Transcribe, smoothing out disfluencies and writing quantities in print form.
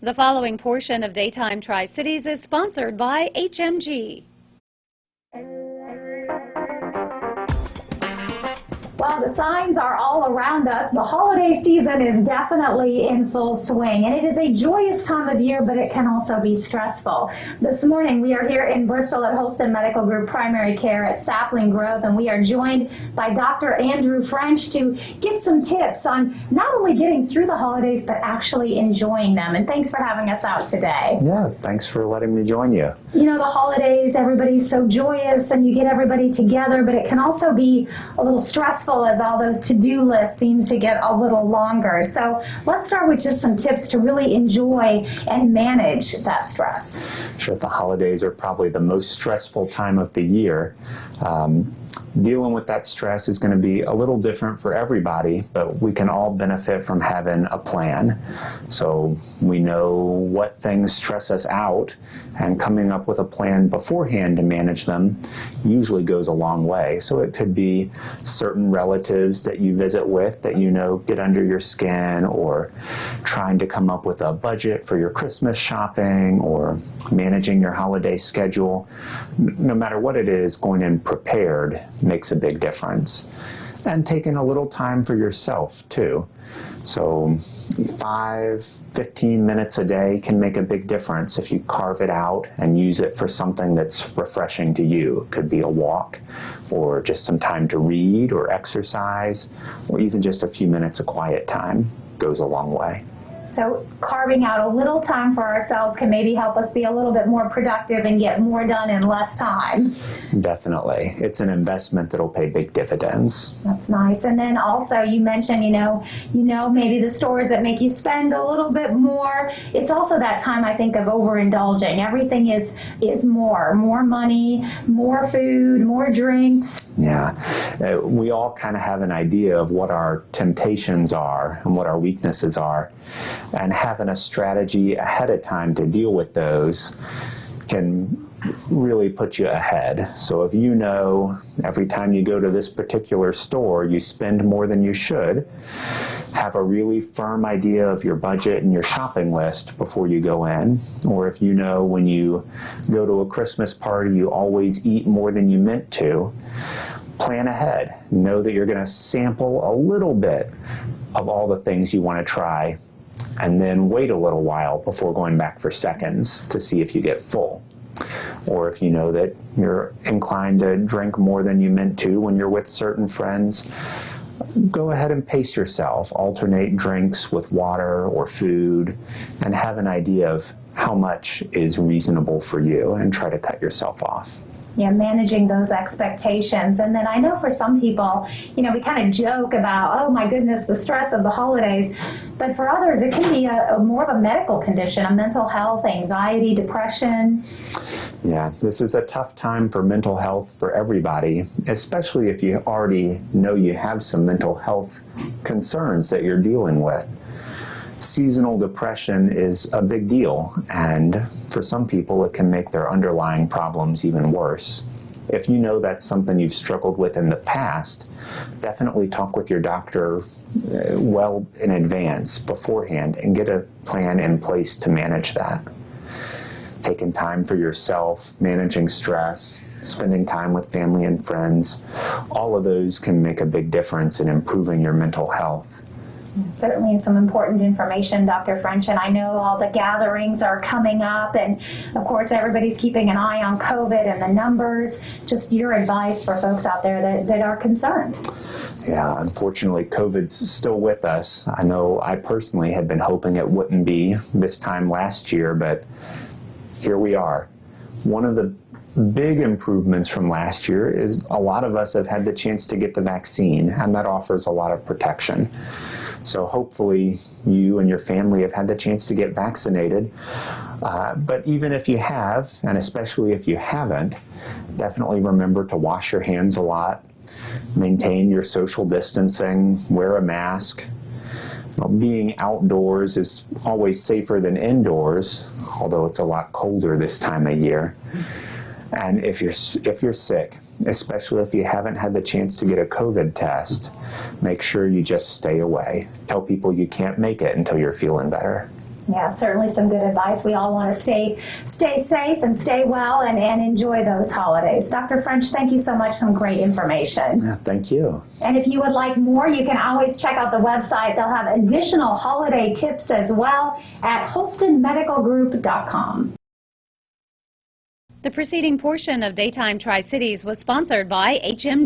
The following portion of Daytime Tri-Cities is sponsored by HMG. Well, the signs are all around us. The holiday season is definitely in full swing, and it is a joyous time of year, but it can also be stressful. This morning, we are here in Bristol at Holston Medical Group Primary Care at Sapling Grove, and we are joined by Dr. Andrew French to get some tips on not only getting through the holidays, but actually enjoying them. And thanks for having us out today. Yeah, thanks for letting me join you. You know, the holidays, everybody's so joyous, and you get everybody together, but it can also be a little stressful as all those to-do lists seems to get a little longer. So let's start with just some tips to really enjoy and manage that stress. Sure, the holidays are probably the most stressful time of the year. Dealing with that stress is going to be a little different for everybody, but we can all benefit from having a plan. So we know what things stress us out, and coming up with a plan beforehand to manage them usually goes a long way. So it could be certain relatives that you visit with that you know get under your skin, or trying to come up with a budget for your Christmas shopping, or managing your holiday schedule. No matter what it is, going in prepared makes a big difference. And taking a little time for yourself too. So 5-15 minutes a day can make a big difference if you carve it out and use it for something that's refreshing to you. It could be a walk, or just some time to read or exercise, or even just a few minutes of quiet time goes a long way. So carving out a little time for ourselves can maybe help us be a little bit more productive and get more done in less time. Definitely. It's an investment that'll pay big dividends. That's nice. And then also you mentioned, you know, maybe the stores that make you spend a little bit more. It's also that time, I think, of overindulging. Everything is more money, more food, more drinks. Yeah, we all kind of have an idea of what our temptations are and what our weaknesses are, and having a strategy ahead of time to deal with those can really put you ahead. So if you know every time you go to this particular store you spend more than you should, have a really firm idea of your budget and your shopping list before you go in. Or if you know when you go to a Christmas party you always eat more than you meant to, plan ahead. Know that you're going to sample a little bit of all the things you want to try, and then wait a little while before going back for seconds to see if you get full. Or if you know that you're inclined to drink more than you meant to when you're with certain friends, go ahead and pace yourself. Alternate drinks with water or food, and have an idea of how much is reasonable for you, and try to cut yourself off. Yeah, managing those expectations. And then I know for some people, you know, we kind of joke about, oh my goodness, the stress of the holidays. But for others, it can be more of a medical condition, a mental health, anxiety, depression. Yeah, this is a tough time for mental health for everybody, especially if you already know you have some mental health concerns that you're dealing with. Seasonal depression is a big deal, and for some people it can make their underlying problems even worse. If you know that's something you've struggled with in the past, definitely talk with your doctor well in advance, beforehand, and get a plan in place to manage that. Taking time for yourself, managing stress, spending time with family and friends, all of those can make a big difference in improving your mental health. Certainly some important information, Dr. French, and I know all the gatherings are coming up, and of course everybody's keeping an eye on COVID and the numbers. Just your advice for folks out there that are concerned. Yeah, unfortunately COVID's still with us. I know I personally had been hoping it wouldn't be this time last year, but here we are. One of the big improvements from last year is a lot of us have had the chance to get the vaccine, and that offers a lot of protection. So hopefully you and your family have had the chance to get vaccinated. But even if you have, and especially if you haven't, definitely remember to wash your hands a lot, maintain your social distancing, wear a mask. Being outdoors is always safer than indoors, although it's a lot colder this time of year. And if you're sick, especially if you haven't had the chance to get a COVID test, make sure you just stay away. Tell people you can't make it until you're feeling better. Yeah, certainly some good advice. We all want to stay safe and stay well and enjoy those holidays. Dr. French, thank you so much. Some great information. Yeah, thank you. And if you would like more, you can always check out the website. They'll have additional holiday tips as well at holstonmedicalgroup.com. The preceding portion of Daytime Tri-Cities was sponsored by HMG.